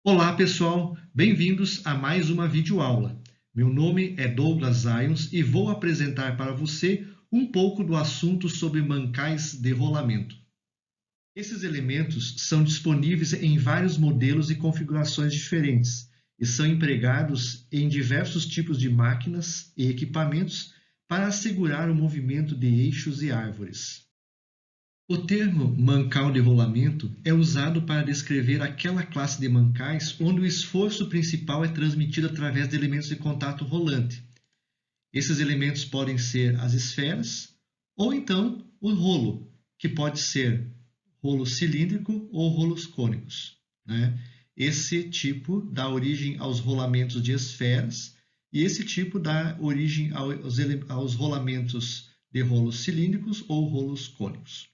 Olá pessoal, bem-vindos a mais uma videoaula. Meu nome é Douglas Zions e vou apresentar para você um pouco do assunto sobre mancais de rolamento. Esses elementos são disponíveis em vários modelos e configurações diferentes e são empregados em diversos tipos de máquinas e equipamentos para assegurar o movimento de eixos e árvores. O termo mancal de rolamento é usado para descrever aquela classe de mancais onde o esforço principal é transmitido através de elementos de contato rolante. Esses elementos podem ser as esferas ou então o rolo, que pode ser rolo cilíndrico ou rolos cônicos. Esse tipo dá origem aos rolamentos de esferas e esse tipo dá origem aos rolamentos de rolos cilíndricos ou rolos cônicos.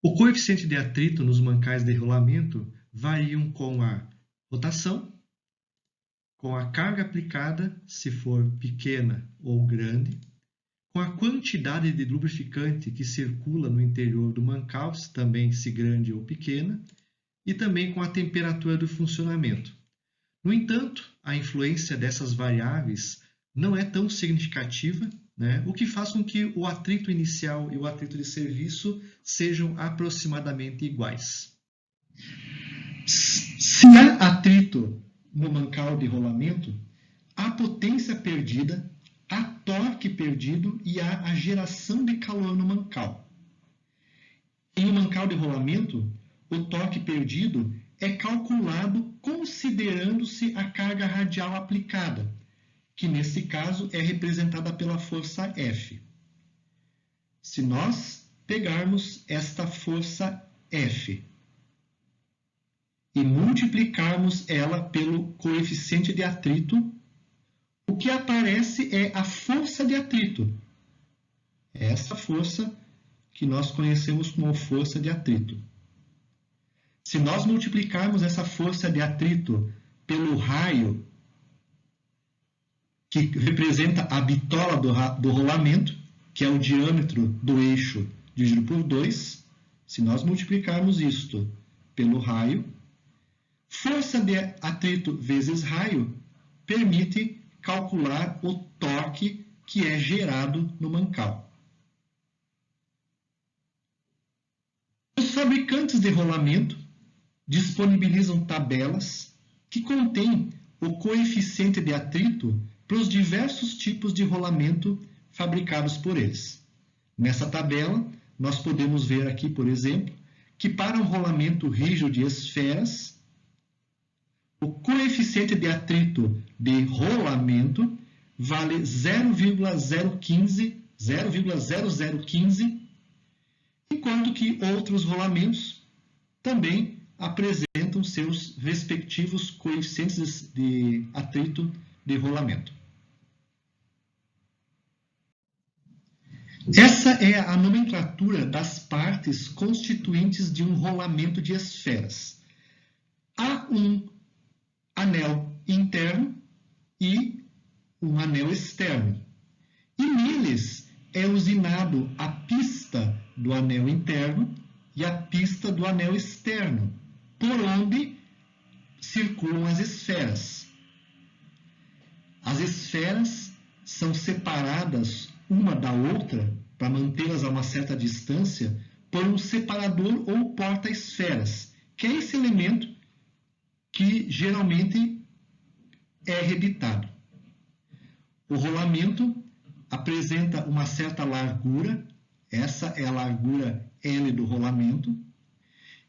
O coeficiente de atrito nos mancais de rolamento variam com a rotação, com a carga aplicada, se for pequena ou grande, com a quantidade de lubrificante que circula no interior do mancal, também se grande ou pequena, e também com a temperatura do funcionamento. No entanto, a influência dessas variáveis não é tão significativa, o que faz com que o atrito inicial e o atrito de serviço sejam aproximadamente iguais. Se há atrito no mancal de rolamento, há potência perdida, há torque perdido e há a geração de calor no mancal. Em um mancal de rolamento, o torque perdido é calculado considerando-se a carga radial aplicada, que nesse caso é representada pela força F. Se nós pegarmos esta força F e multiplicarmos ela pelo coeficiente de atrito, o que aparece é a força de atrito. Essa força que nós conhecemos como força de atrito. Se nós multiplicarmos essa força de atrito pelo raio que representa a bitola do rolamento, que é o diâmetro do eixo dividido por 2, se nós multiplicarmos isto pelo raio, força de atrito vezes raio permite calcular o torque que é gerado no mancal. Os fabricantes de rolamento disponibilizam tabelas que contêm o coeficiente de atrito para os diversos tipos de rolamento fabricados por eles. Nessa tabela, nós podemos ver aqui, por exemplo, que para um rolamento rígido de esferas, o coeficiente de atrito de rolamento vale 0,0015, enquanto que outros rolamentos também apresentam seus respectivos coeficientes de atrito de rolamento. Essa é a nomenclatura das partes constituintes de um rolamento de esferas. Há um anel interno e um anel externo. E neles é usinado a pista do anel interno e a pista do anel externo, por onde circulam as esferas. As esferas são separadas uma da outra, para mantê-las a uma certa distância, por um separador ou porta-esferas, que é esse elemento que geralmente é rebitado. O rolamento apresenta uma certa largura, essa é a largura L do rolamento,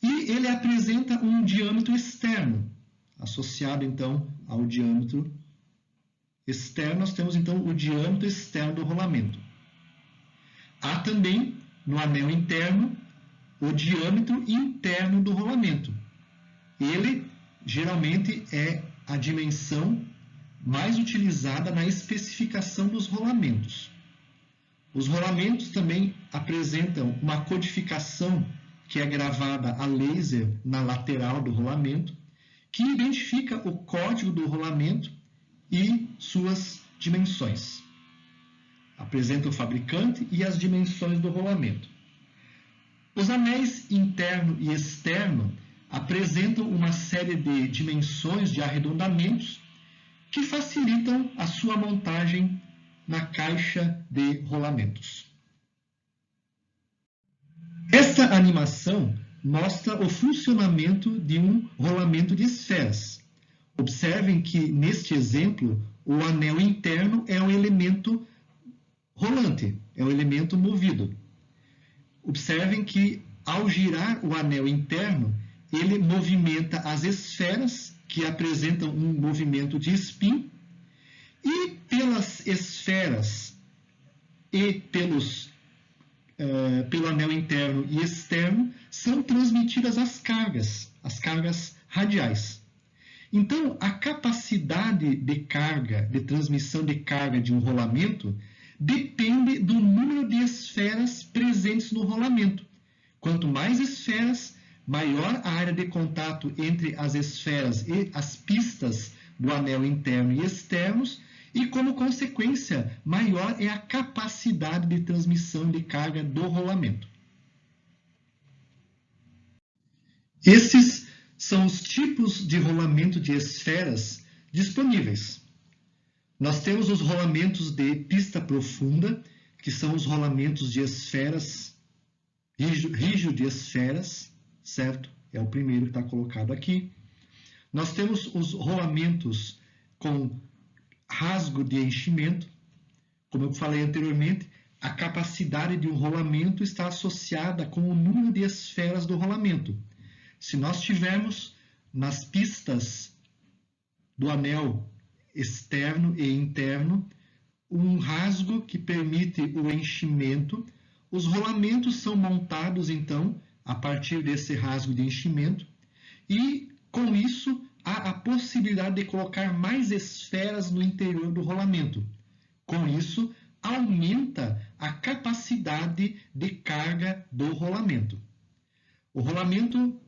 e ele apresenta um diâmetro externo, associado então ao diâmetro externo, nós temos então o diâmetro externo do rolamento. Há também, no anel interno, o diâmetro interno do rolamento. Ele, geralmente, é a dimensão mais utilizada na especificação dos rolamentos. Os rolamentos também apresentam uma codificação que é gravada a laser na lateral do rolamento, que identifica o código do rolamento e suas dimensões. Apresenta o fabricante e as dimensões do rolamento. Os anéis interno e externo apresentam uma série de dimensões de arredondamentos que facilitam a sua montagem na caixa de rolamentos. Esta animação mostra o funcionamento de um rolamento de esferas. Observem que, neste exemplo, o anel interno é o elemento rolante, é o elemento movido. Observem que, ao girar o anel interno, ele movimenta as esferas, que apresentam um movimento de spin, e pelas esferas e pelo anel interno e externo, são transmitidas as cargas radiais. Então, a capacidade de carga, de transmissão de carga de um rolamento, depende do número de esferas presentes no rolamento. Quanto mais esferas, maior a área de contato entre as esferas e as pistas do anel interno e externos, e, como consequência, maior é a capacidade de transmissão de carga do rolamento. Esses são os tipos de rolamento de esferas disponíveis. Nós temos os rolamentos de pista profunda, que são os rolamentos de esferas, rígido de esferas, certo? É o primeiro que está colocado aqui. Nós temos os rolamentos com rasgo de enchimento. Como eu falei anteriormente, a capacidade de um rolamento está associada com o número de esferas do rolamento. Se nós tivermos nas pistas do anel externo e interno um rasgo que permite o enchimento, os rolamentos são montados, então, a partir desse rasgo de enchimento, e, com isso, há a possibilidade de colocar mais esferas no interior do rolamento. Com isso, aumenta a capacidade de carga do rolamento. O rolamento,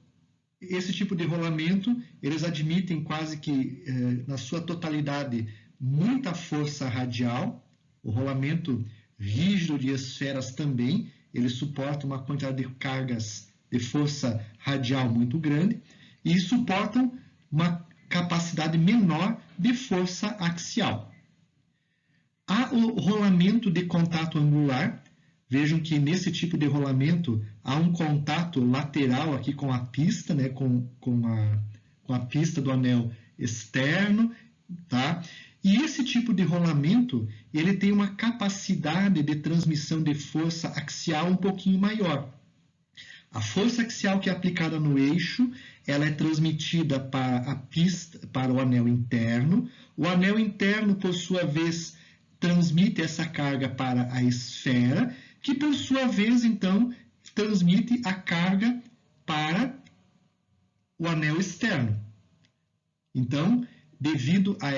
esse tipo de rolamento, eles admitem quase que, na sua totalidade, muita força radial. O rolamento rígido de esferas também, ele suporta uma quantidade de cargas de força radial muito grande e suportam uma capacidade menor de força axial. Há o rolamento de contato angular. Vejam que nesse tipo de rolamento há um contato lateral aqui com a pista, né, com a pista do anel externo, tá? E esse tipo de rolamento, ele tem uma capacidade de transmissão de força axial um pouquinho maior. A força axial que é aplicada no eixo, ela é transmitida para a pista, para o anel interno. O anel interno, por sua vez, transmite essa carga para a esfera, que por sua vez, então, transmite a carga para o anel externo. Então, devido a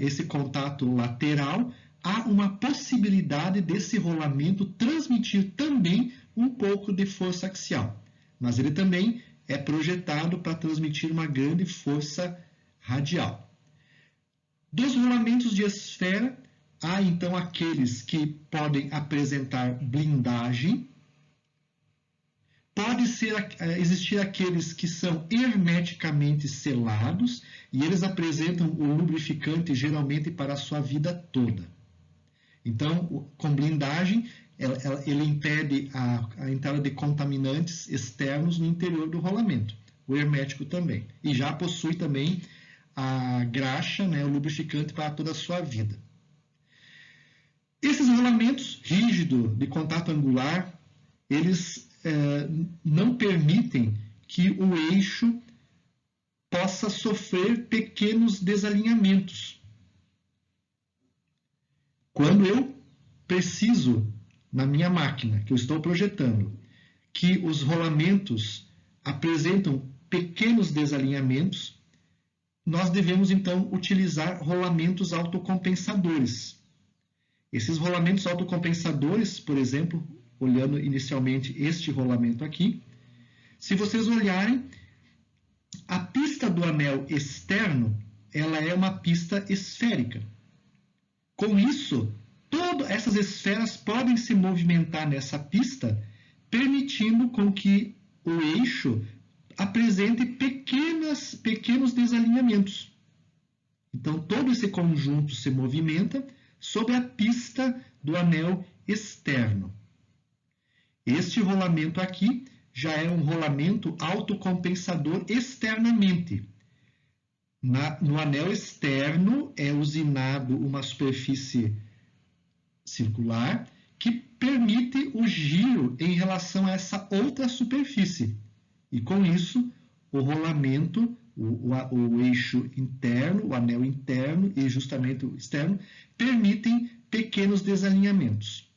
esse contato lateral, há uma possibilidade desse rolamento transmitir também um pouco de força axial, mas ele também é projetado para transmitir uma grande força radial. Dos rolamentos de esfera, há então aqueles que podem apresentar blindagem. Pode existir aqueles que são hermeticamente selados e eles apresentam o lubrificante geralmente para a sua vida toda. Então, com blindagem, ele impede a entrada de contaminantes externos no interior do rolamento. O hermético também. E já possui também a graxa, né, o lubrificante para toda a sua vida. Esses rolamentos rígidos de contato angular, eles não permitem que o eixo possa sofrer pequenos desalinhamentos. Quando eu preciso, na minha máquina, que eu estou projetando, que os rolamentos apresentam pequenos desalinhamentos, nós devemos, então, utilizar rolamentos autocompensadores. Esses rolamentos autocompensadores, por exemplo, olhando inicialmente este rolamento aqui, se vocês olharem, a pista do anel externo, ela é uma pista esférica. Com isso, todas essas esferas podem se movimentar nessa pista, permitindo com que o eixo apresente pequenos desalinhamentos. Então, todo esse conjunto se movimenta sob a pista do anel externo. Este rolamento aqui já é um rolamento autocompensador externamente. No anel externo é usinado uma superfície circular que permite o giro em relação a essa outra superfície. E com isso, o rolamento, o eixo interno, o anel interno e justamente o externo, permitem pequenos desalinhamentos.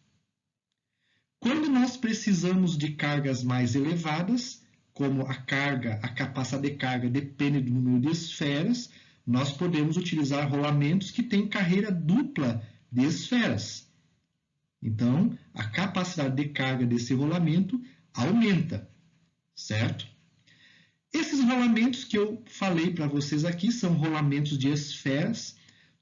Quando nós precisamos de cargas mais elevadas, como a capacidade de carga depende do número de esferas, nós podemos utilizar rolamentos que têm carreira dupla de esferas. Então, a capacidade de carga desse rolamento aumenta, certo? Esses rolamentos que eu falei para vocês aqui são rolamentos de esferas,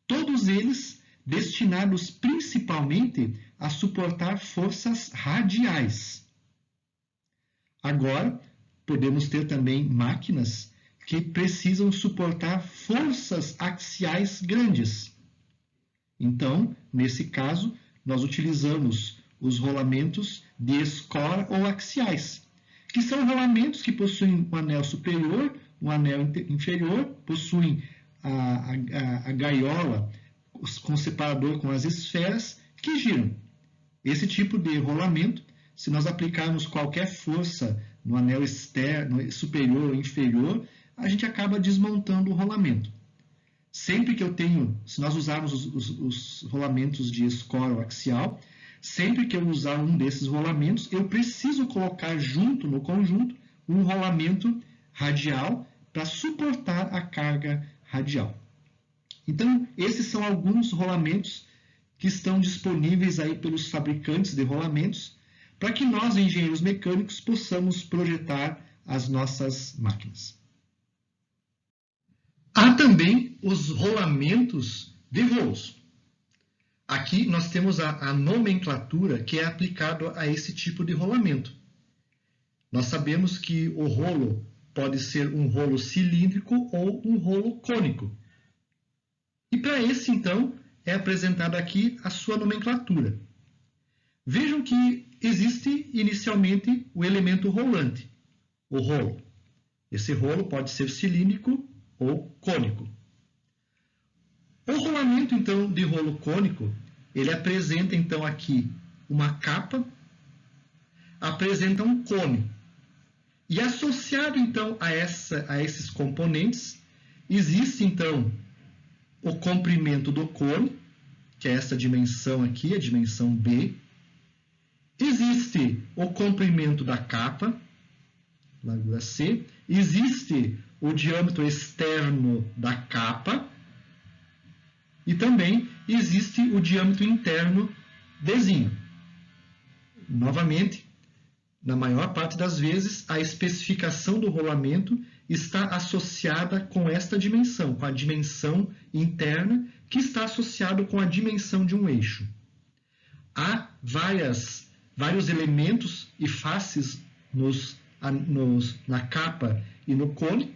todos eles destinados principalmente a suportar forças radiais. Agora, podemos ter também máquinas que precisam suportar forças axiais grandes. Então, nesse caso, nós utilizamos os rolamentos de escora ou axiais, que são rolamentos que possuem um anel superior, um anel inferior, possuem a gaiola com separador com as esferas que giram. Esse tipo de rolamento, se nós aplicarmos qualquer força no anel externo, superior ou inferior, a gente acaba desmontando o rolamento. Sempre que se nós usarmos os rolamentos de escora ou axial, sempre que eu usar um desses rolamentos, eu preciso colocar junto no conjunto um rolamento radial para suportar a carga radial. Então, esses são alguns rolamentos que estão disponíveis aí pelos fabricantes de rolamentos para que nós, engenheiros mecânicos, possamos projetar as nossas máquinas. Há também os rolamentos de rolos. Aqui nós temos a nomenclatura que é aplicada a esse tipo de rolamento. Nós sabemos que o rolo pode ser um rolo cilíndrico ou um rolo cônico. E para esse, então, é apresentada aqui a sua nomenclatura. Vejam que existe inicialmente o elemento rolante, o rolo. Esse rolo pode ser cilíndrico ou cônico. O rolamento, então, de rolo cônico, ele apresenta, então, aqui uma capa, apresenta um cone. E associado, então, a esses componentes, existe, então, o comprimento do cone, que é essa dimensão aqui, a dimensão B. Existe o comprimento da capa, largura C. Existe o diâmetro externo da capa. E também existe o diâmetro interno Dzinho. Novamente, na maior parte das vezes, a especificação do rolamento está associada com esta dimensão, com a dimensão interna, que está associado com a dimensão de um eixo. Há vários elementos e faces na capa e no cone,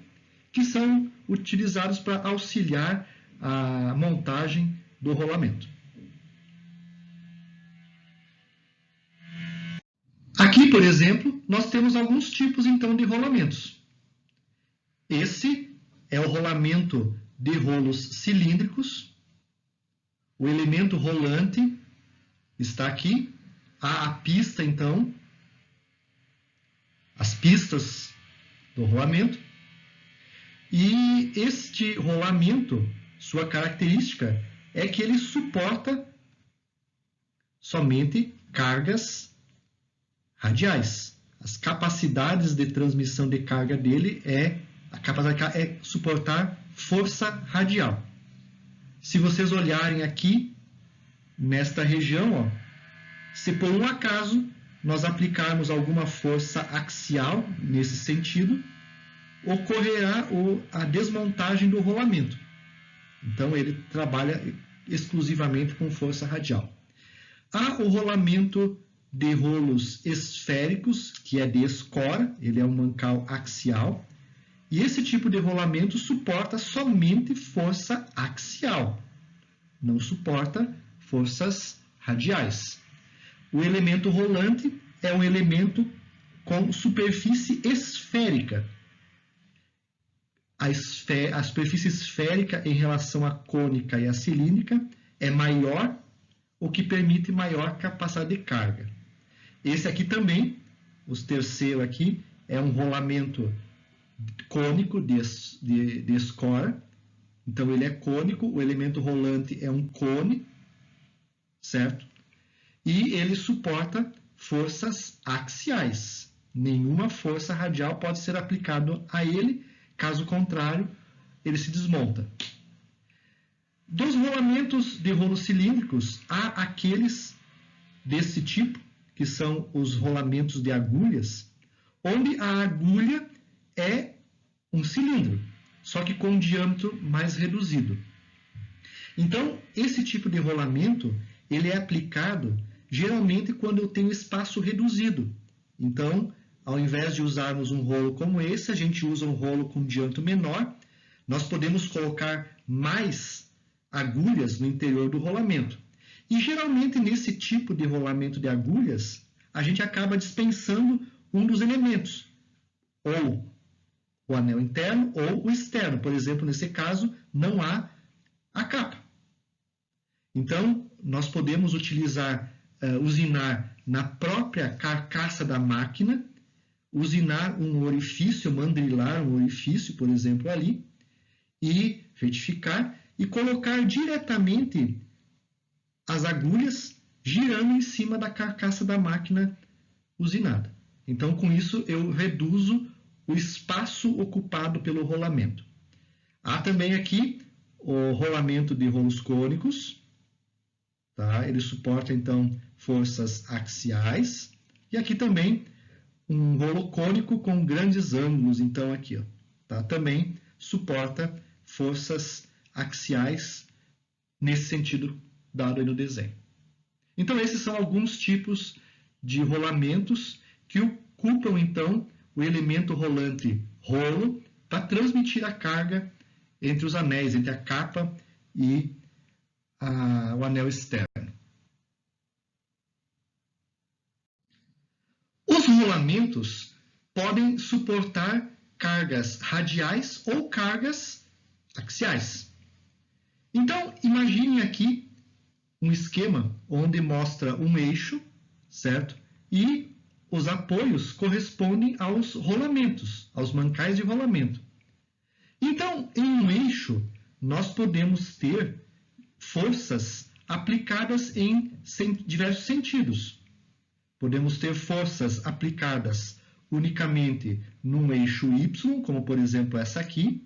que são utilizados para auxiliar a montagem do rolamento. Aqui, por exemplo, nós temos alguns tipos, então, de rolamentos. Esse é o rolamento de rolos cilíndricos. O elemento rolante está aqui. Há a pista, então, as pistas do rolamento. E este rolamento, sua característica é que ele suporta somente cargas radiais. As capacidades de transmissão de carga dele a capacidade é suportar força radial. Se vocês olharem aqui, nesta região, ó, se por um acaso nós aplicarmos alguma força axial nesse sentido, ocorrerá a desmontagem do rolamento. Então, ele trabalha exclusivamente com força radial. Há o rolamento de rolos esféricos, que é de escora, ele é um mancal axial. E esse tipo de rolamento suporta somente força axial, não suporta forças radiais. O elemento rolante é um elemento com superfície esférica. A superfície esférica em relação à cônica e à cilíndrica é maior, o que permite maior capacidade de carga. Esse aqui também, o terceiro aqui, é um rolamento cônico de escora. Então, ele é cônico, o elemento rolante é um cone, certo? E ele suporta forças axiais. Nenhuma força radial pode ser aplicada a ele, caso contrário, ele se desmonta. Dos rolamentos de rolos cilíndricos, há aqueles desse tipo, que são os rolamentos de agulhas, onde a agulha é um cilindro, só que com um diâmetro mais reduzido. Então, esse tipo de rolamento, ele é aplicado geralmente quando eu tenho espaço reduzido. Então, ao invés de usarmos um rolo como esse, a gente usa um rolo com diâmetro menor. Nós podemos colocar mais agulhas no interior do rolamento. E geralmente nesse tipo de rolamento de agulhas, a gente acaba dispensando um dos elementos, ou o anel interno ou o externo. Por exemplo, nesse caso, não há a capa. Então, nós podemos usinar na própria carcaça da máquina, usinar um orifício, mandrilar um orifício, por exemplo, ali, e retificar e colocar diretamente as agulhas girando em cima da carcaça da máquina usinada. Então, com isso, eu reduzo o espaço ocupado pelo rolamento. Há também aqui o rolamento de rolos cônicos. Tá? Ele suporta, então, forças axiais. E aqui também um rolo cônico com grandes ângulos. Então, aqui, ó, tá? Também suporta forças axiais nesse sentido dado aí no desenho. Então, esses são alguns tipos de rolamentos que ocupam, então, o elemento rolante rolo para transmitir a carga entre os anéis, entre a capa e o anel externo. Os rolamentos podem suportar cargas radiais ou cargas axiais. Então, imagine aqui um esquema onde mostra um eixo, certo? E os apoios correspondem aos rolamentos, aos mancais de rolamento. Então, em um eixo, nós podemos ter forças aplicadas em diversos sentidos. Podemos ter forças aplicadas unicamente num eixo Y, como por exemplo essa aqui.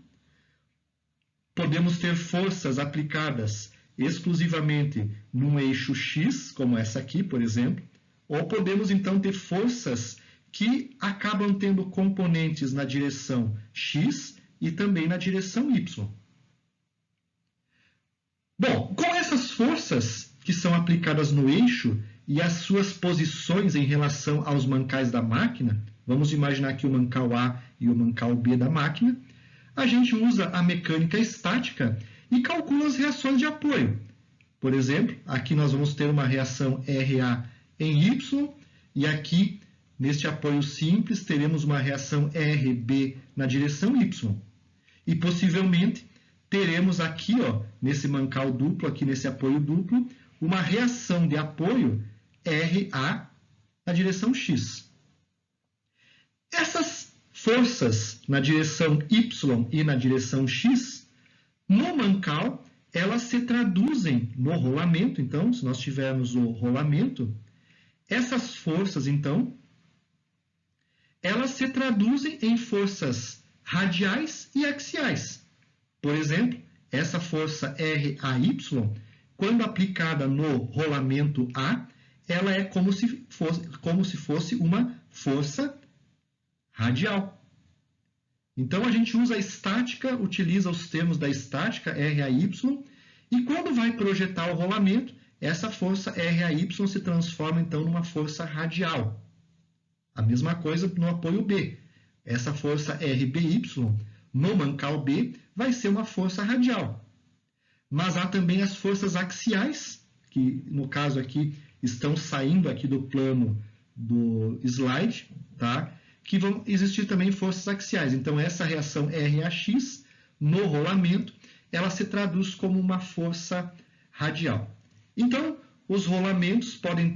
Podemos ter forças aplicadas exclusivamente num eixo X, como essa aqui, por exemplo. Ou podemos então ter forças que acabam tendo componentes na direção X e também na direção Y. Bom, com essas forças que são aplicadas no eixo e as suas posições em relação aos mancais da máquina, vamos imaginar aqui o mancal A e o mancal B da máquina, a gente usa a mecânica estática e calcula as reações de apoio. Por exemplo, aqui nós vamos ter uma reação RA em Y, e aqui, neste apoio simples, teremos uma reação RB na direção Y. E possivelmente teremos aqui, ó, nesse mancal duplo, aqui nesse apoio duplo, uma reação de apoio RA na direção X. Essas forças na direção Y e na direção X, no mancal, elas se traduzem no rolamento. Então, se nós tivermos o rolamento, essas forças, então, elas se traduzem em forças radiais e axiais. Por exemplo, essa força RAY, quando aplicada no rolamento A, ela é como se fosse uma força radial. Então, a gente usa a estática, utiliza os termos da estática, RAY, e quando vai projetar o rolamento, essa força RAY se transforma, então, numa força radial. A mesma coisa no apoio B. Essa força RBY no mancal B vai ser uma força radial. Mas há também as forças axiais, que no caso aqui estão saindo aqui do plano do slide, tá? Que vão existir também forças axiais. Então, essa reação RAX no rolamento, ela se traduz como uma força radial. Então, os rolamentos podem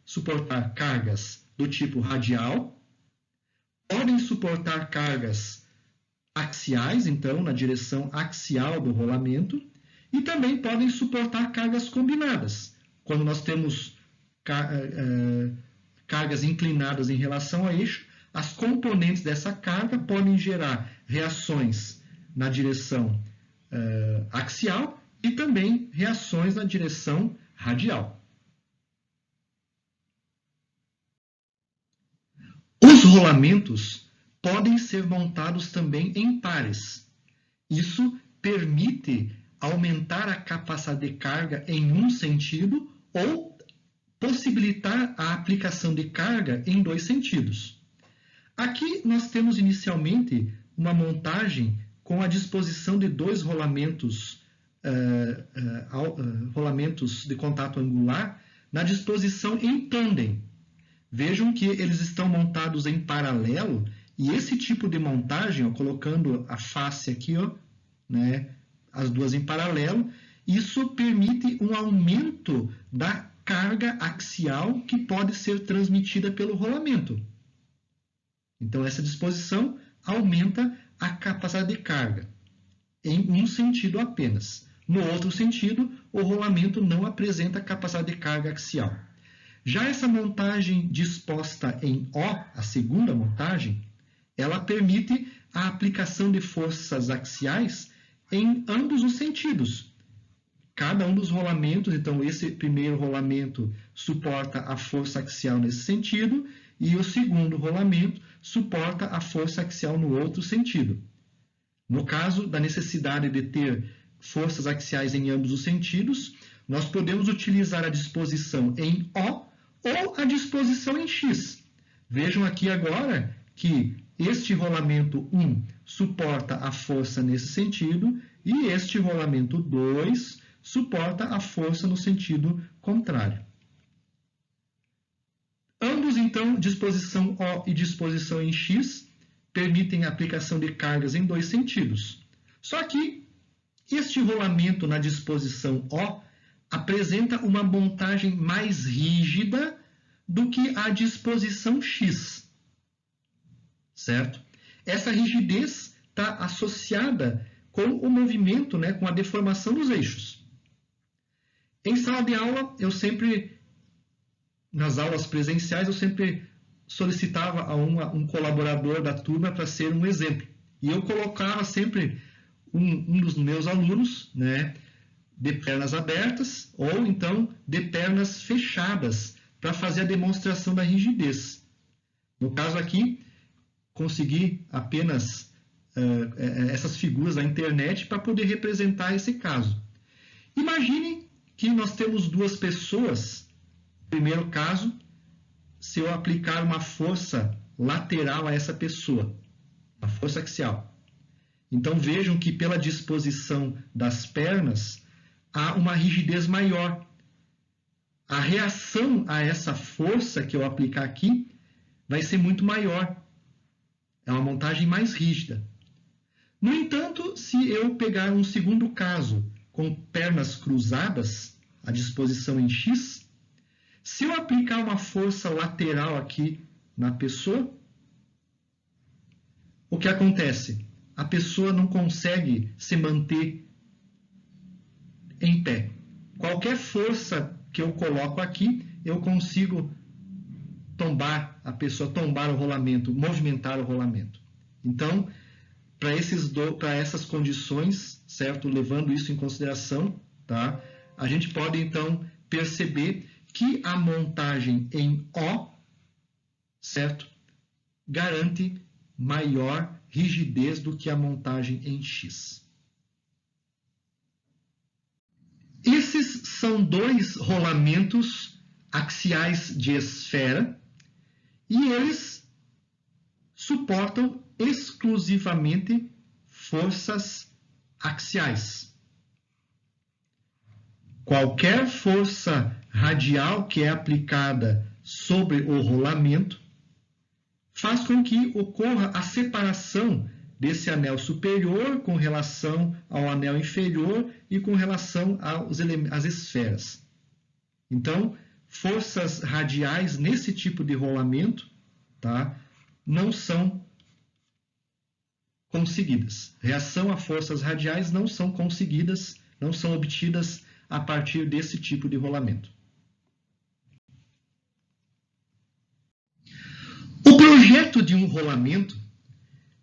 suportar cargas do tipo radial, podem suportar cargas axiais, então, na direção axial do rolamento, e também podem suportar cargas combinadas. Quando nós temos cargas inclinadas em relação ao eixo, as componentes dessa carga podem gerar reações na direção axial e também reações na direção radial. Os rolamentos podem ser montados também em pares. Isso permite aumentar a capacidade de carga em um sentido ou possibilitar a aplicação de carga em dois sentidos. Aqui nós temos inicialmente uma montagem com a disposição de dois rolamentos de contato angular na disposição em tandem. Vejam que eles estão montados em paralelo e esse tipo de montagem, colocando a face aqui, as duas em paralelo, isso permite um aumento da carga axial que pode ser transmitida pelo rolamento. Então, essa disposição aumenta a capacidade de carga em um sentido apenas. No outro sentido, o rolamento não apresenta capacidade de carga axial. Já essa montagem disposta em O, a segunda montagem, ela permite a aplicação de forças axiais em ambos os sentidos. Cada um dos rolamentos, então esse primeiro rolamento suporta a força axial nesse sentido e o segundo rolamento suporta a força axial no outro sentido. No caso da necessidade de ter forças axiais em ambos os sentidos, nós podemos utilizar a disposição em O ou a disposição em X. Vejam aqui agora que este rolamento 1 suporta a força nesse sentido e este rolamento 2 suporta a força no sentido contrário. Ambos, então, disposição O e disposição em X, permitem a aplicação de cargas em dois sentidos. Só que este rolamento na disposição O apresenta uma montagem mais rígida do que a disposição X, certo? Essa rigidez está associada com o movimento, com a deformação dos eixos. Em sala de aula, nas aulas presenciais, eu sempre solicitava a um colaborador da turma para ser um exemplo. E eu colocava sempre um dos meus alunos, de pernas abertas ou então de pernas fechadas para fazer a demonstração da rigidez. No caso aqui, consegui apenas essas figuras da internet para poder representar esse caso. Imaginem que nós temos duas pessoas. No primeiro caso, se eu aplicar uma força lateral a essa pessoa, a força axial. Então vejam que pela disposição das pernas, há uma rigidez maior. A reação a essa força que eu aplicar aqui vai ser muito maior. É uma montagem mais rígida. No entanto, se eu pegar um segundo caso com pernas cruzadas, a disposição em X, se eu aplicar uma força lateral aqui na pessoa, o que acontece? A pessoa não consegue se manter em pé. Qualquer força que eu coloco aqui, eu consigo tombar a pessoa, tombar o rolamento, movimentar o rolamento. Então, para essas condições, certo? Levando isso em consideração, tá? A gente pode, então, perceber que a montagem em O, certo? Garante maior rigidez do que a montagem em X. Esses são dois rolamentos axiais de esfera e eles suportam exclusivamente forças axiais. Qualquer força radial que é aplicada sobre o rolamento faz com que ocorra a separação desse anel superior com relação ao anel inferior e com relação às esferas. Então, forças radiais nesse tipo de rolamento, tá, não são conseguidas. Reação a forças radiais não são conseguidas, não são obtidas a partir desse tipo de rolamento. O projeto de um rolamento,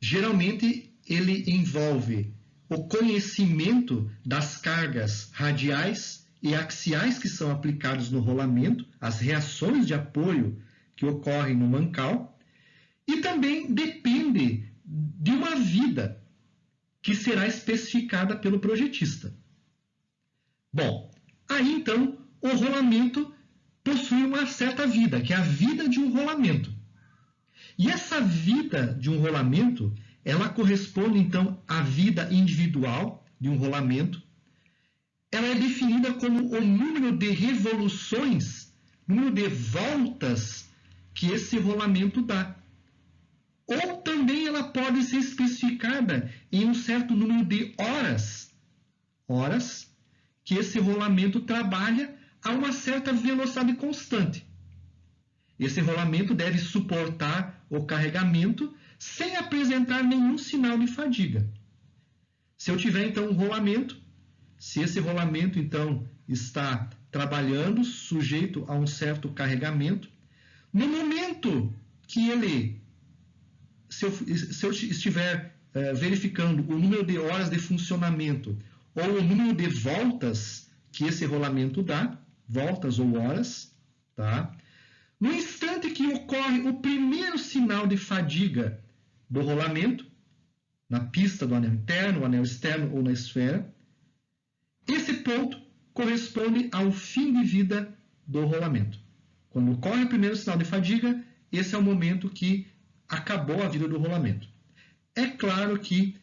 geralmente, ele envolve o conhecimento das cargas radiais e axiais que são aplicados no rolamento, as reações de apoio que ocorrem no mancal, e também depende de uma vida que será especificada pelo projetista. Bom, aí então o rolamento possui uma certa vida, que é a vida de um rolamento. E essa vida de um rolamento, ela corresponde então à vida individual de um rolamento. Ela é definida como o número de revoluções, número de voltas que esse rolamento dá. Ou também ela pode ser especificada em um certo número de horas que esse rolamento trabalha a uma certa velocidade constante. Esse rolamento deve suportar o carregamento sem apresentar nenhum sinal de fadiga. Se eu tiver, então, um rolamento, se esse rolamento, então, está trabalhando, sujeito a um certo carregamento, no momento que ele, se eu estiver verificando o número de horas de funcionamento ou o número de voltas que esse rolamento dá, voltas ou horas, tá? No instante que ocorre o primeiro sinal de fadiga do rolamento, na pista do anel interno, anel externo ou na esfera, esse ponto corresponde ao fim de vida do rolamento. Quando ocorre o primeiro sinal de fadiga, esse é o momento que acabou a vida do rolamento. É claro que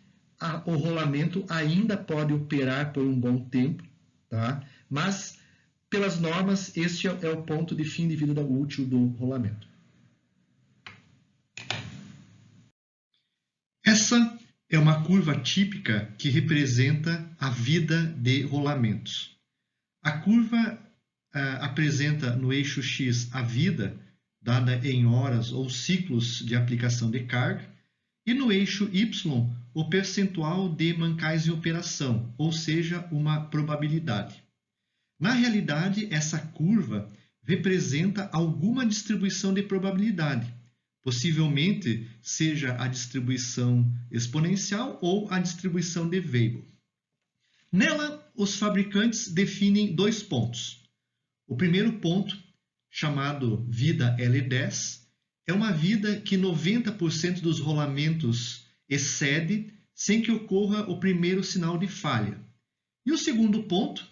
o rolamento ainda pode operar por um bom tempo, tá? Mas, pelas normas, este é o ponto de fim de vida útil do rolamento. Essa é uma curva típica que representa a vida de rolamentos. A curva apresenta no eixo X a vida, dada em horas ou ciclos de aplicação de carga, e no eixo Y o percentual de mancais em operação, ou seja, uma probabilidade. Na realidade, essa curva representa alguma distribuição de probabilidade. Possivelmente seja a distribuição exponencial ou a distribuição de Weibull. Nela, os fabricantes definem dois pontos. O primeiro ponto, chamado vida L10, é uma vida que 90% dos rolamentos excede sem que ocorra o primeiro sinal de falha. E o segundo ponto,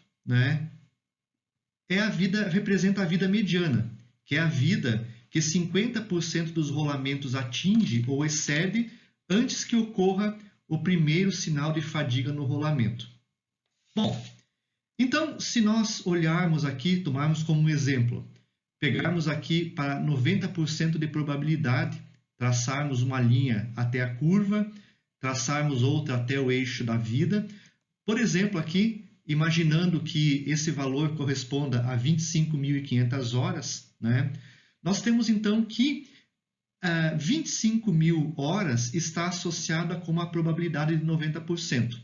representa a vida mediana, que é a vida que 50% dos rolamentos atinge ou excede antes que ocorra o primeiro sinal de fadiga no rolamento. Bom, então, se nós olharmos aqui, tomarmos como um exemplo, pegarmos aqui para 90% de probabilidade, traçarmos uma linha até a curva, traçarmos outra até o eixo da vida. Por exemplo, aqui, imaginando que esse valor corresponda a 25.500 horas, nós temos então que 25.000 horas está associada com uma probabilidade de 90%.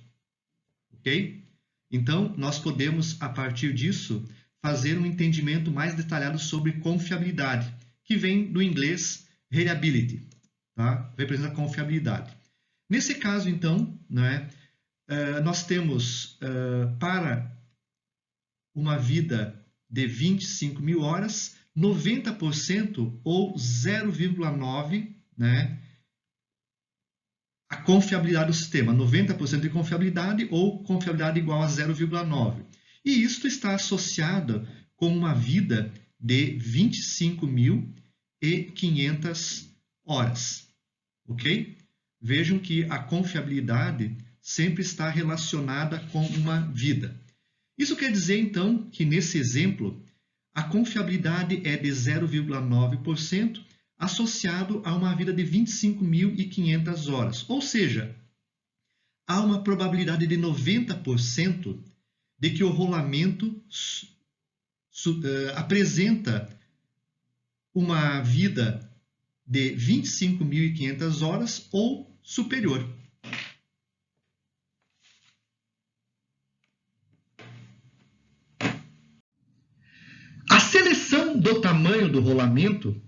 Ok? Então, nós podemos, a partir disso, fazer um entendimento mais detalhado sobre confiabilidade, que vem do inglês reliability, tá? Representa confiabilidade. Nesse caso, então, nós temos para uma vida de 25.000 horas, 90% ou 0,9, a confiabilidade do sistema, 90% de confiabilidade ou confiabilidade igual a 0,9. E isto está associado com uma vida de 25.500 horas. Ok? Vejam que a confiabilidade sempre está relacionada com uma vida. Isso quer dizer, então, que nesse exemplo, a confiabilidade é de 0,9% associado a uma vida de 25.500 horas. Ou seja, há uma probabilidade de 90% de que o rolamento apresenta uma vida de 25.500 horas ou superior. A seleção do tamanho do rolamento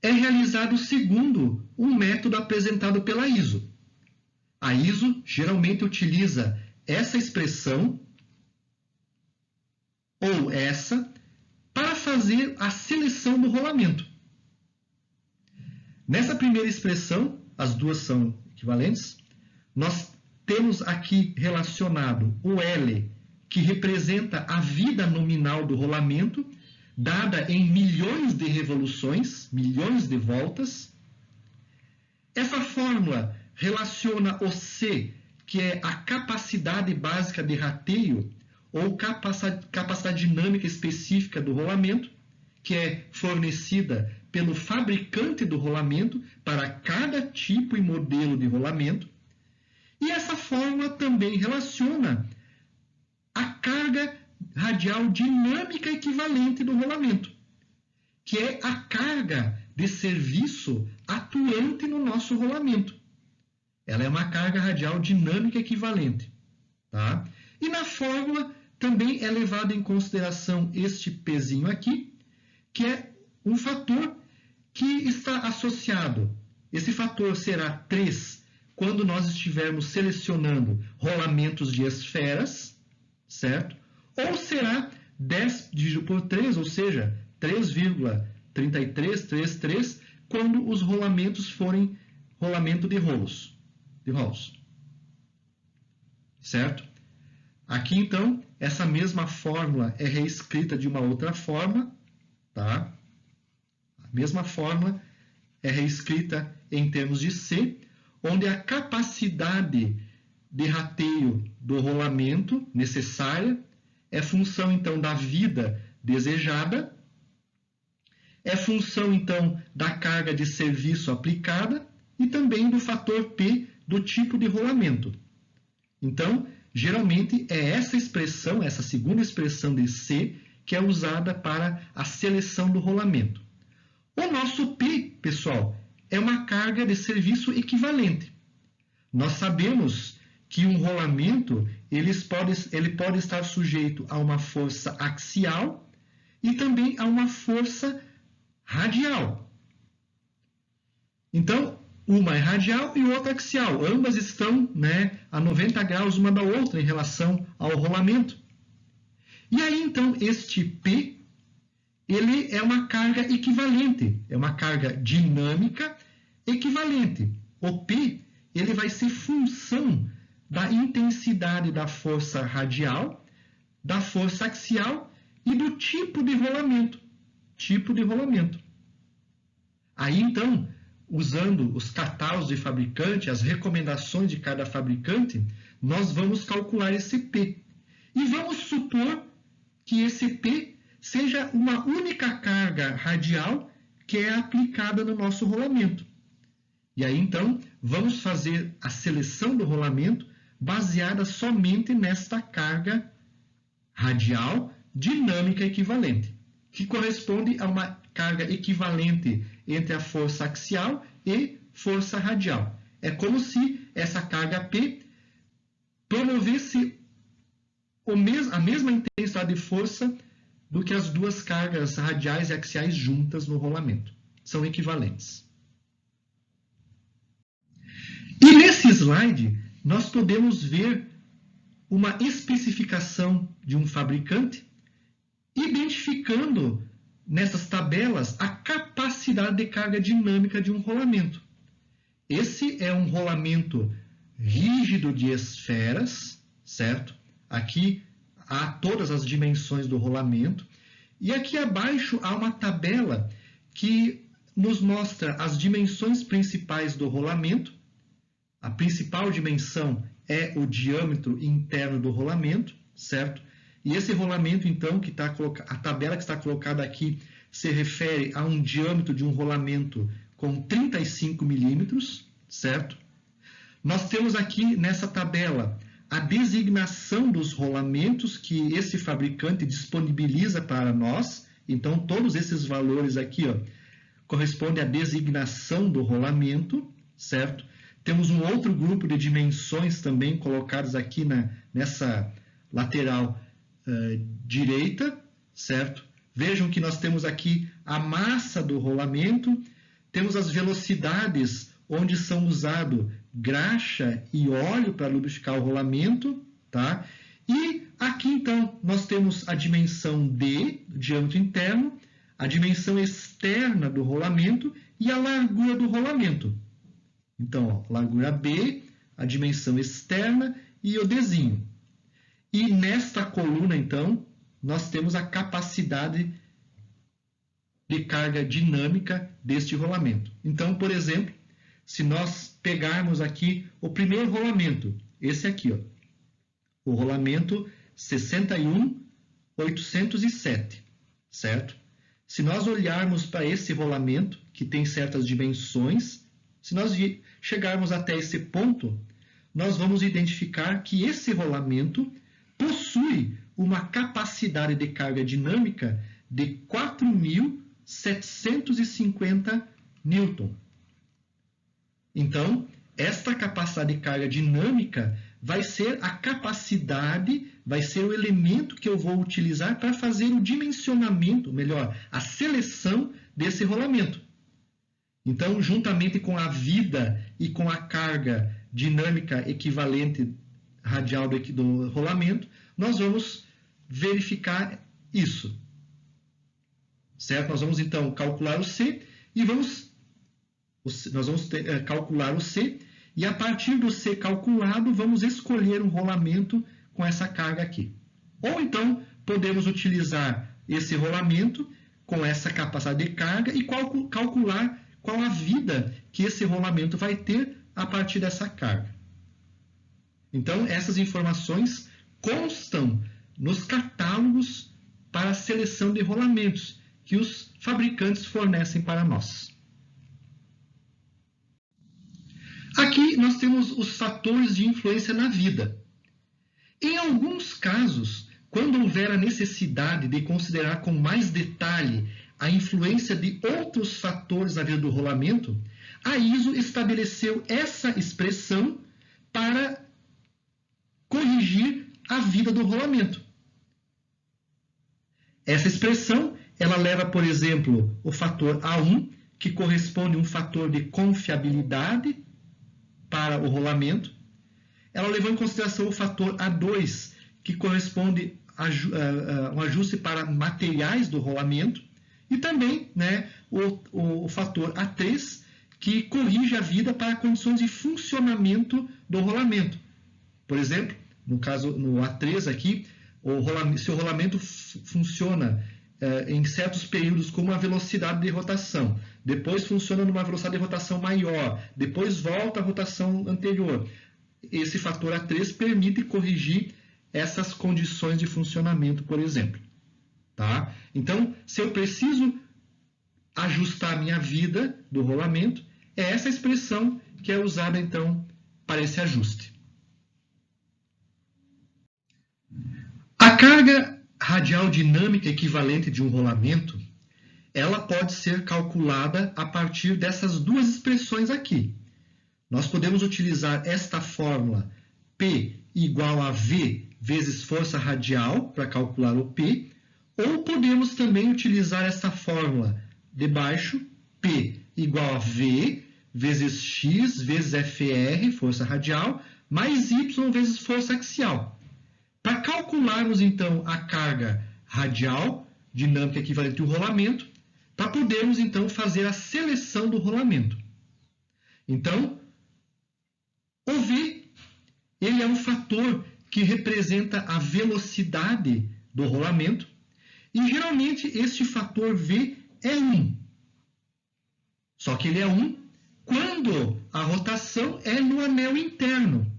é realizada segundo um método apresentado pela ISO. A ISO geralmente utiliza essa expressão ou essa para fazer a seleção do rolamento. Nessa primeira expressão, as duas são equivalentes, nós temos aqui relacionado o L, que representa a vida nominal do rolamento, dada em milhões de revoluções, milhões de voltas. Essa fórmula relaciona o C, que é a capacidade básica de rateio, ou capacidade dinâmica específica do rolamento, que é fornecida pelo fabricante do rolamento para cada tipo e modelo de rolamento. E essa fórmula também relaciona a carga radial dinâmica equivalente do rolamento, que é a carga de serviço atuante no nosso rolamento. Ela é uma carga radial dinâmica equivalente. Tá? E na fórmula também é levado em consideração este Pzinho aqui, que é um fator que está associado. Esse fator será 3 quando nós estivermos selecionando rolamentos de esferas, certo? Ou será 10 dividido por 3, ou seja, 3,3333, quando os rolamentos forem rolamento de rolos. Certo? Aqui, então, essa mesma fórmula é reescrita de uma outra forma, tá? A mesma fórmula é reescrita em termos de C, onde a capacidade de rateio do rolamento necessária é função, então, da vida desejada, é função, então, da carga de serviço aplicada e também do fator P do tipo de rolamento. Então, geralmente é essa expressão, essa segunda expressão de C, que é usada para a seleção do rolamento. O nosso P, pessoal, é uma carga de serviço equivalente. Nós sabemos que um rolamento ele pode estar sujeito a uma força axial e também a uma força radial. Então, uma é radial e outra axial. Ambas estão, a 90 graus uma da outra em relação ao rolamento. E aí, então, este P, ele é uma carga equivalente, é uma carga dinâmica equivalente. O P, ele vai ser função da intensidade da força radial, da força axial e do tipo de rolamento. Aí, então, usando os catálogos de fabricante, as recomendações de cada fabricante, nós vamos calcular esse P. E vamos supor que esse P seja uma única carga radial que é aplicada no nosso rolamento. E aí, então, vamos fazer a seleção do rolamento baseada somente nesta carga radial dinâmica equivalente, que corresponde a uma carga equivalente entre a força axial e força radial. É como se essa carga P promovesse a mesma intensidade de força do que as duas cargas radiais e axiais juntas no rolamento. São equivalentes. E nesse slide, nós podemos ver uma especificação de um fabricante, identificando nessas tabelas a capacidade de carga dinâmica de um rolamento. Esse é um rolamento rígido de esferas, certo? Aqui há todas as dimensões do rolamento. E aqui abaixo há uma tabela que nos mostra as dimensões principais do rolamento. A principal dimensão é o diâmetro interno do rolamento, certo? E esse rolamento, então, a tabela que está colocada aqui se refere a um diâmetro de um rolamento com 35 milímetros, certo? Nós temos aqui nessa tabela a designação dos rolamentos que esse fabricante disponibiliza para nós. Então, todos esses valores aqui, ó, correspondem à designação do rolamento, certo? Temos um outro grupo de dimensões também colocados aqui nessa lateral direita, certo? Vejam que nós temos aqui a massa do rolamento, temos as velocidades onde são usados graxa e óleo para lubrificar o rolamento, tá? E aqui, então, nós temos a dimensão D, diâmetro interno, a dimensão externa do rolamento e a largura do rolamento. Então, ó, largura B, a dimensão externa e o Dzinho. E nesta coluna, então, nós temos a capacidade de carga dinâmica deste rolamento. Então, por exemplo, se nós pegarmos aqui o primeiro rolamento, esse aqui, ó, o rolamento 61807, certo? Se nós olharmos para esse rolamento, que tem certas dimensões, se nós chegarmos até esse ponto, nós vamos identificar que esse rolamento possui uma capacidade de carga dinâmica de 4.750 newton. Então, esta capacidade de carga dinâmica vai ser a capacidade, vai ser o elemento que eu vou utilizar para fazer o dimensionamento, melhor, a seleção desse rolamento. Então, juntamente com a vida e com a carga dinâmica equivalente radial do rolamento, nós vamos verificar isso. Certo? Nós vamos, então, calcular o C e nós vamos calcular o C e, a partir do C calculado, vamos escolher um rolamento com essa carga aqui. Ou, então, podemos utilizar esse rolamento com essa capacidade de carga e calcular qual a vida que esse rolamento vai ter a partir dessa carga. Então, essas informações constam nos catálogos para a seleção de rolamentos que os fabricantes fornecem para nós. Aqui nós temos os fatores de influência na vida. Em alguns casos, quando houver a necessidade de considerar com mais detalhe a influência de outros fatores na vida do rolamento, a ISO estabeleceu essa expressão para corrigir a vida do rolamento. Essa expressão ela leva, por exemplo, o fator A1, que corresponde a um fator de confiabilidade para o rolamento. Ela levou em consideração o fator A2, que corresponde a um ajuste para materiais do rolamento. E também, né, o fator A3, que corrige a vida para condições de funcionamento do rolamento. Por exemplo, no caso, no A3 aqui, se o rolamento funciona em certos períodos com uma velocidade de rotação, depois funciona numa velocidade de rotação maior, depois volta à rotação anterior. Esse fator A3 permite corrigir essas condições de funcionamento, por exemplo. Tá? Então, se eu preciso ajustar a minha vida do rolamento, é essa expressão que é usada, então, para esse ajuste. A carga radial dinâmica equivalente de um rolamento, ela pode ser calculada a partir dessas duas expressões aqui. Nós podemos utilizar esta fórmula P igual a V vezes força radial para calcular o P, ou podemos também utilizar essa fórmula de baixo, P igual a V vezes X vezes FR, força radial, mais Y vezes força axial. Para calcularmos, então, a carga radial dinâmica equivalente ao rolamento, para podermos, então, fazer a seleção do rolamento. Então, o V, ele é um fator que representa a velocidade do rolamento, e geralmente este fator V é 1. Só que ele é 1 quando a rotação é no anel interno.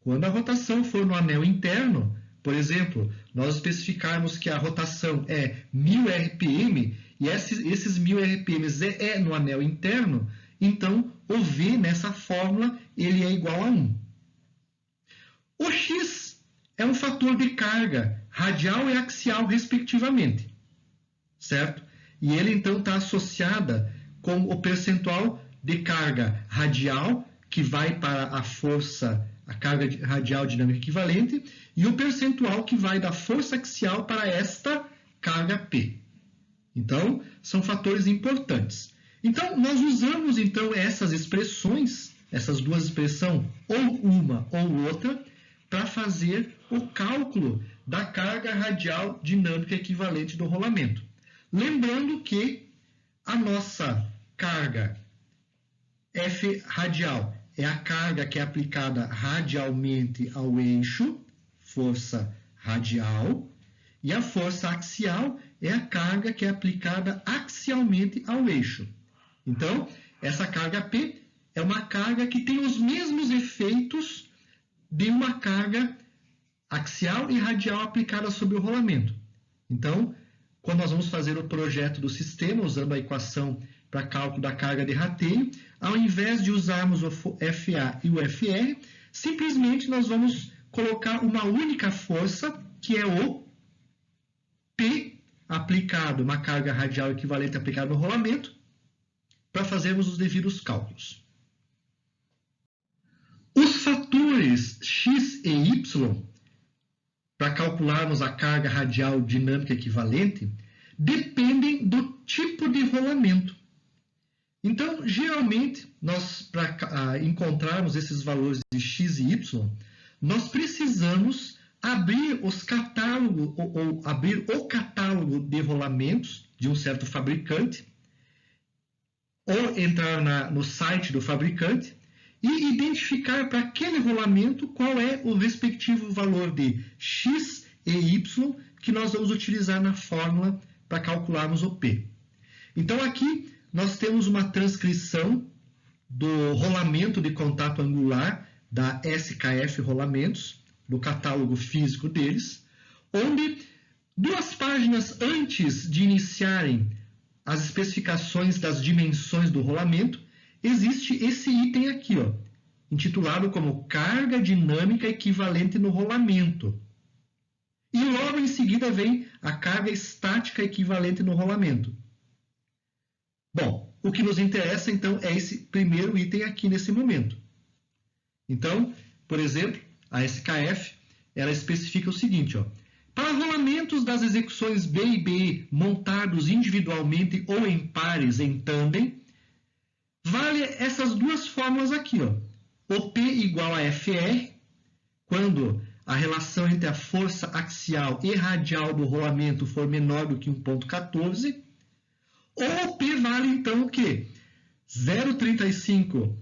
Quando a rotação for no anel interno, por exemplo, nós especificarmos que a rotação é 1000 RPM e esses 1000 RPM é no anel interno, então o V nessa fórmula ele é igual a 1. O X é um fator de carga radial e axial, respectivamente, certo? E ele então está associada com o percentual de carga radial, que vai para a força, a carga radial dinâmica equivalente, e o percentual que vai da força axial para esta carga P. Então, são fatores importantes. Então, nós usamos então essas expressões, essas duas expressões, ou uma ou outra, para fazer o cálculo da carga radial dinâmica equivalente do rolamento. Lembrando que a nossa carga F radial é a carga que é aplicada radialmente ao eixo, força radial, e a força axial é a carga que é aplicada axialmente ao eixo. Então, essa carga P é uma carga que tem os mesmos efeitos de uma carga axial e radial aplicada sobre o rolamento. Então, quando nós vamos fazer o projeto do sistema, usando a equação para cálculo da carga de rateio, ao invés de usarmos o FA e o FR, simplesmente nós vamos colocar uma única força, que é o P aplicado, uma carga radial equivalente aplicada no rolamento, para fazermos os devidos cálculos. Os fatores X e Y, para calcularmos a carga radial dinâmica equivalente, dependem do tipo de rolamento. Então, geralmente, para encontrarmos esses valores de X e Y, nós precisamos abrir os catálogos, ou abrir o catálogo de rolamentos de um certo fabricante, ou entrar no site do fabricante e identificar para aquele rolamento qual é o respectivo valor de X e Y que nós vamos utilizar na fórmula para calcularmos o P. Então, aqui nós temos uma transcrição do rolamento de contato angular da SKF Rolamentos, do catálogo físico deles, onde 2 páginas antes de iniciarem as especificações das dimensões do rolamento, existe esse item aqui, ó, intitulado como carga dinâmica equivalente no rolamento. E logo em seguida vem a carga estática equivalente no rolamento. Bom, o que nos interessa então é esse primeiro item aqui nesse momento. Então, por exemplo, a SKF, ela especifica o seguinte, ó, para rolamentos das execuções B e BE montados individualmente ou em pares em tandem, vale essas 2 fórmulas aqui, ó. O P igual a FR, quando a relação entre a força axial e radial do rolamento for menor do que 1,14, ou o P vale então o quê? 0,35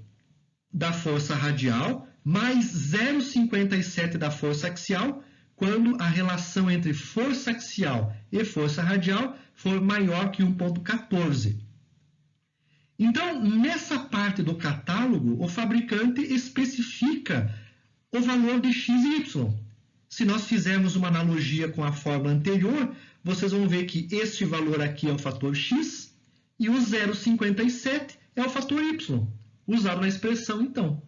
da força radial mais 0,57 da força axial, quando a relação entre força axial e força radial for maior que 1,14. Então, nessa parte do catálogo, o fabricante especifica o valor de X e Y. Se nós fizermos uma analogia com a fórmula anterior, vocês vão ver que este valor aqui é o fator X e o 0,57 é o fator Y, usado na expressão então.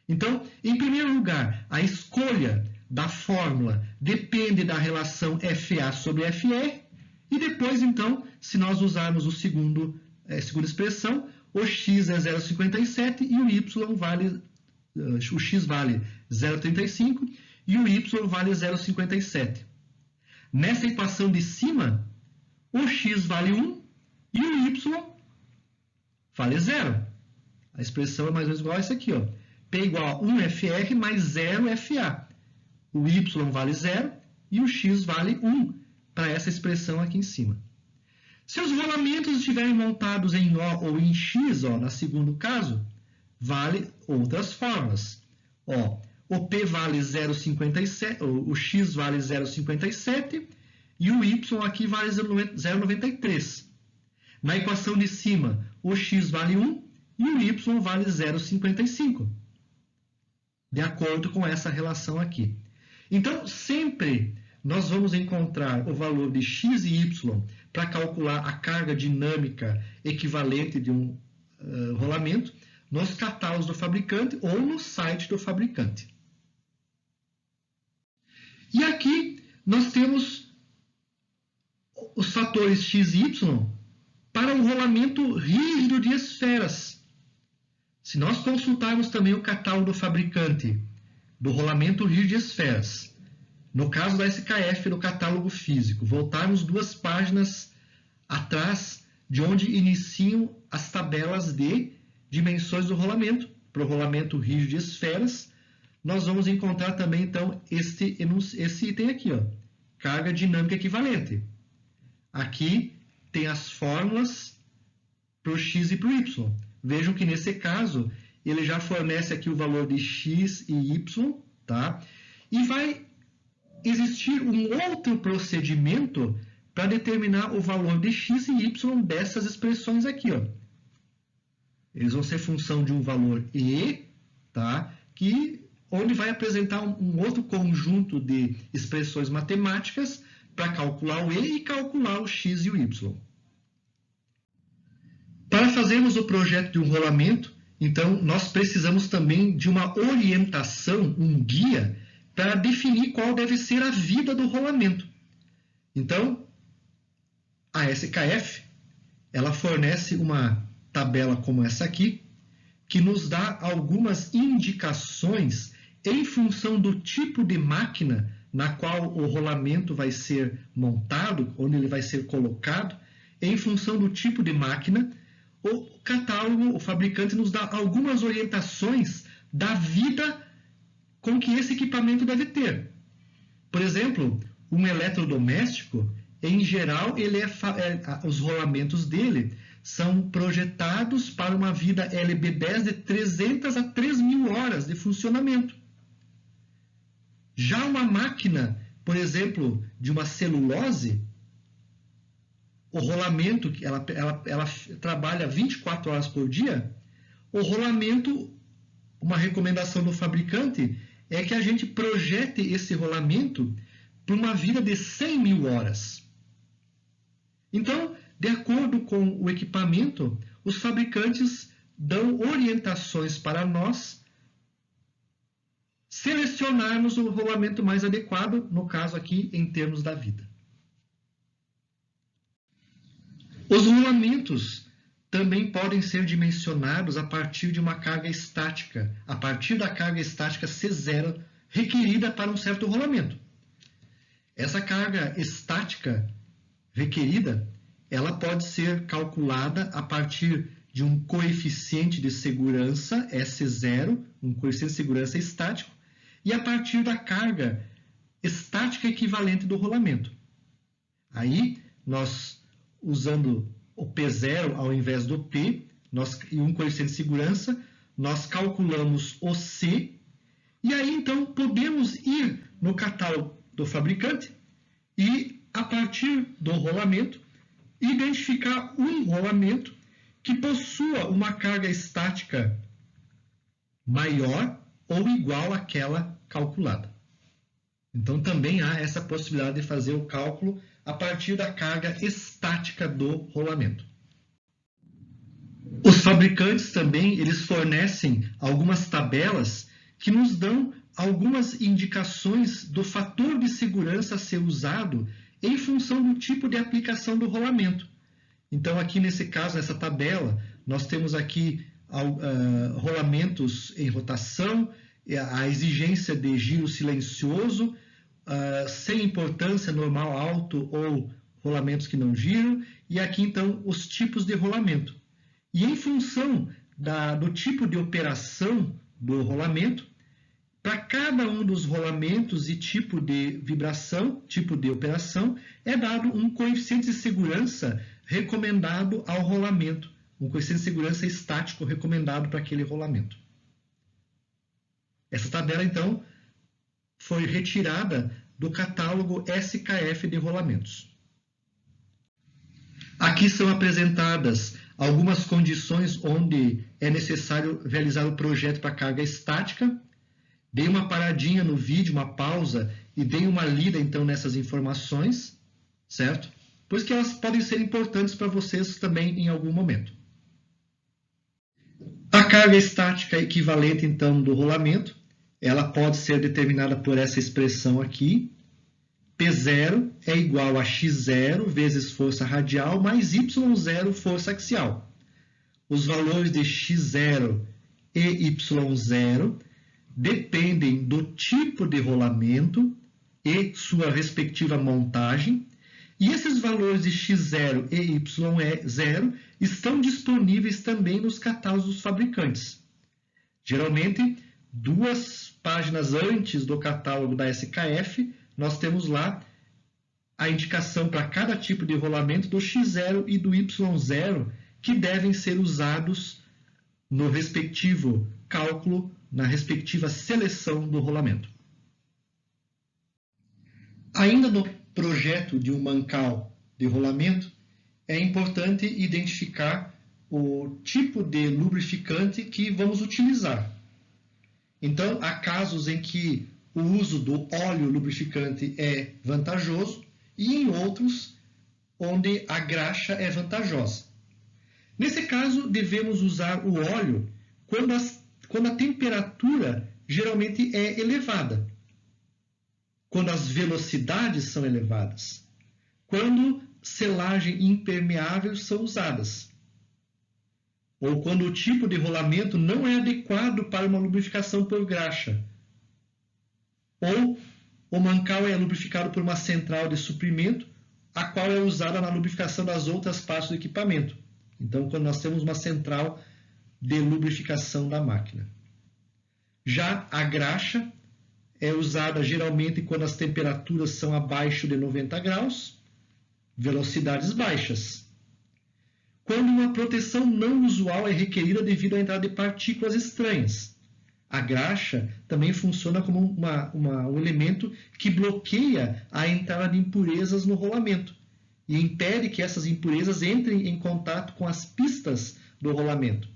Então, em primeiro lugar, a escolha da fórmula depende da relação FA sobre FR, e depois, então, se nós usarmos a segunda expressão, o X é 0,57 e o Y vale, o X vale 0,35 e o Y vale 0,57. Nessa equação de cima, o X vale 1 e o Y vale 0. A expressão é mais ou menos igual a essa aqui, ó. P igual a 1 FR mais 0 FA. O Y vale 0 e o X vale 1 para essa expressão aqui em cima. Se os rolamentos estiverem montados em O ou em X, ó, no segundo caso, vale outras formas. Ó, o P vale 0,57, o X vale 0,57 e o Y aqui vale 0,93. Na equação de cima, o X vale 1 e o Y vale 0,55. de acordo com essa relação aqui. Então, sempre nós vamos encontrar o valor de x e y para calcular a carga dinâmica equivalente de um rolamento nos catálogos do fabricante ou no site do fabricante. E aqui nós temos os fatores x e y para o rolamento rígido de esferas. Se nós consultarmos também o catálogo do fabricante do rolamento rígido de esferas, no caso da SKF, no catálogo físico, voltarmos 2 páginas atrás de onde iniciam as tabelas de dimensões do rolamento, para o rolamento rígido de esferas, nós vamos encontrar também, então, esse item aqui, ó, carga dinâmica equivalente. Aqui tem as fórmulas para o x e para o y. Vejam que, nesse caso, ele já fornece aqui o valor de x e y, tá? E vai existir um outro procedimento para determinar o valor de x e y dessas expressões aqui, ó. Eles vão ser função de um valor e, tá? Onde vai apresentar um outro conjunto de expressões matemáticas para calcular o e calcular o x e o y. Para fazermos o projeto de um rolamento, então, nós precisamos também de uma orientação, um guia, para definir qual deve ser a vida do rolamento. Então, a SKF, ela fornece uma tabela como essa aqui, que nos dá algumas indicações em função do tipo de máquina na qual o rolamento vai ser montado, onde ele vai ser colocado, em função do tipo de máquina, o catálogo, o fabricante nos dá algumas orientações da vida com que esse equipamento deve ter. Por exemplo, um eletrodoméstico, em geral, os rolamentos dele são projetados para uma vida LB10 de 300 a 3.000 horas de funcionamento. Já uma máquina, por exemplo, de uma celulose, o rolamento, ela trabalha 24 horas por dia, o rolamento, uma recomendação do fabricante, é que a gente projete esse rolamento para uma vida de 100.000 horas. Então, de acordo com o equipamento, os fabricantes dão orientações para nós selecionarmos o rolamento mais adequado, no caso aqui, em termos da vida. Os rolamentos também podem ser dimensionados a partir de uma carga estática, a partir da carga estática C0 requerida para um certo rolamento. Essa carga estática requerida, ela pode ser calculada a partir de um coeficiente de segurança S0, um coeficiente de segurança estático, e a partir da carga estática equivalente do rolamento. Aí, nós, usando o P0 ao invés do P, e um coeficiente de segurança, nós calculamos o C, e aí, então, podemos ir no catálogo do fabricante e, a partir do rolamento, identificar um rolamento que possua uma carga estática maior ou igual àquela calculada. Então, também há essa possibilidade de fazer o cálculo a partir da carga estática do rolamento. Os fabricantes também, eles fornecem algumas tabelas que nos dão algumas indicações do fator de segurança a ser usado em função do tipo de aplicação do rolamento. Então, aqui nesse caso, nessa tabela, nós temos aqui rolamentos em rotação, a exigência de giro silencioso, sem importância, normal, alto ou rolamentos que não giram, e aqui, então, os tipos de rolamento. E em função do tipo de operação do rolamento, para cada um dos rolamentos e tipo de vibração, tipo de operação, é dado um coeficiente de segurança recomendado ao rolamento, um coeficiente de segurança estático recomendado para aquele rolamento. Essa tabela, então, foi retirada do catálogo SKF de rolamentos. Aqui são apresentadas algumas condições onde é necessário realizar o projeto para carga estática. Dei uma paradinha no vídeo, uma pausa, e dei uma lida então nessas informações, certo? Pois que elas podem ser importantes para vocês também em algum momento. A carga estática equivalente então do rolamento, ela pode ser determinada por essa expressão aqui. P0 é igual a x0 vezes força radial mais y0 força axial. Os valores de x0 e y0 dependem do tipo de rolamento e sua respectiva montagem, e esses valores de x0 e y0 estão disponíveis também nos catálogos dos fabricantes. Geralmente, 2 páginas antes do catálogo da SKF, nós temos lá a indicação para cada tipo de rolamento do x0 e do y0 que devem ser usados no respectivo cálculo, na respectiva seleção do rolamento. Ainda no projeto de um mancal de rolamento, é importante identificar o tipo de lubrificante que vamos utilizar. Então, há casos em que o uso do óleo lubrificante é vantajoso e em outros onde a graxa é vantajosa. Nesse caso, devemos usar o óleo quando a temperatura geralmente é elevada, quando as velocidades são elevadas, quando selagem impermeável são usadas, ou quando o tipo de rolamento não é adequado para uma lubrificação por graxa, ou o mancal é lubrificado por uma central de suprimento, a qual é usada na lubrificação das outras partes do equipamento. Então, quando nós temos uma central de lubrificação da máquina. Já a graxa é usada geralmente quando as temperaturas são abaixo de 90 graus, velocidades baixas. Quando uma proteção não usual é requerida devido à entrada de partículas estranhas. A graxa também funciona como um elemento que bloqueia a entrada de impurezas no rolamento e impede que essas impurezas entrem em contato com as pistas do rolamento.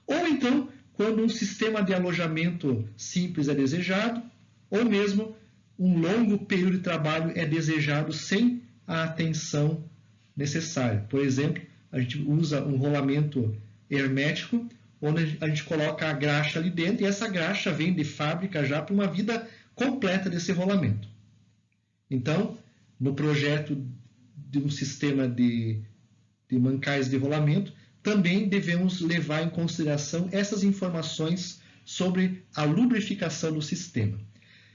Ou então, quando um sistema de alojamento simples é desejado, ou mesmo um longo período de trabalho é desejado sem a atenção necessária. Por exemplo, a gente usa um rolamento hermético, onde a gente coloca a graxa ali dentro, e essa graxa vem de fábrica já para uma vida completa desse rolamento. Então, no projeto de um sistema de mancais de rolamento, também devemos levar em consideração essas informações sobre a lubrificação do sistema.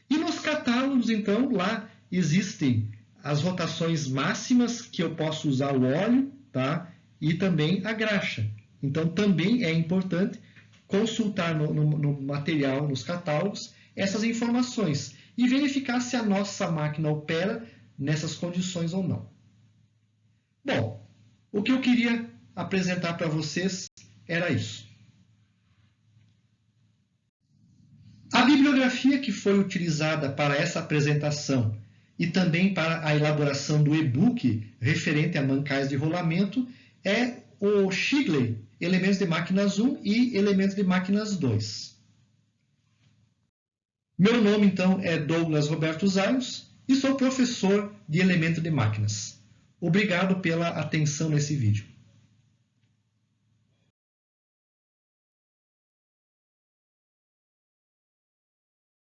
E nos catálogos, então, lá existem as rotações máximas que eu posso usar o óleo, tá? E também a graxa. Então, também é importante consultar no material, nos catálogos, essas informações e verificar se a nossa máquina opera nessas condições ou não. Bom, o que eu queria apresentar para vocês era isso. A bibliografia que foi utilizada para essa apresentação e também para a elaboração do e-book referente a mancais de rolamento é o Shigley, Elementos de Máquinas 1 e Elementos de Máquinas 2. Meu nome, então, é Douglas Roberto Zaios e sou professor de Elemento de Máquinas. Obrigado pela atenção nesse vídeo.